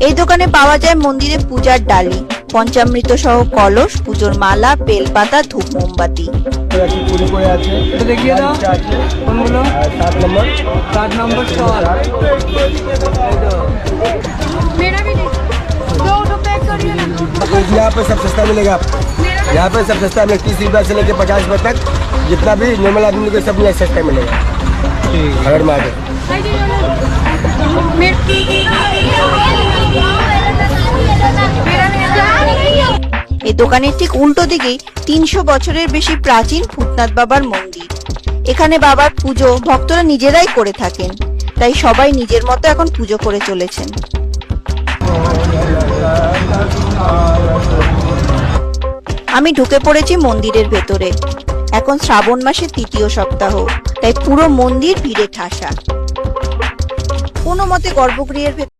এই দোকানে পাওয়া যায় মন্দিরে পূজার ডালি, পঞ্চামৃত সহ কলস, পুজোর মালা, বেলপাতা, ধূপ, মোমবাতি। দেখিয়ে দাও কোনগুলো। 7 নম্বর স্টল। यहाँ पे सब सस्ता मिलेगा। यहाँ पे सब सस्ता मिलेगा, 30 रुपये से लेकर 50 रुपये तक जितना भी नॉर्मल आदमी को सब यहाँ सस्ता मिलेगा। अगर मार्केट এই দোকানের ঠিক উল্টো দিকেই 300 বছরের বেশি প্রাচীন ভূতনাথ বাবার মন্দির। এখানে বাবার পুজো ভক্তরা নিজেরাই করে থাকেন, তাই সবাই নিজের মতো এখন পুজো করে চলেছেন। আমি ঢুকে পড়েছি মন্দিরের ভেতরে। এখন শ্রাবণ মাসের 3য় সপ্তাহ, তাই পুরো মন্দির ভিড়ে ঠাসা। কোনো মতে গর্ভগৃহের ভেতর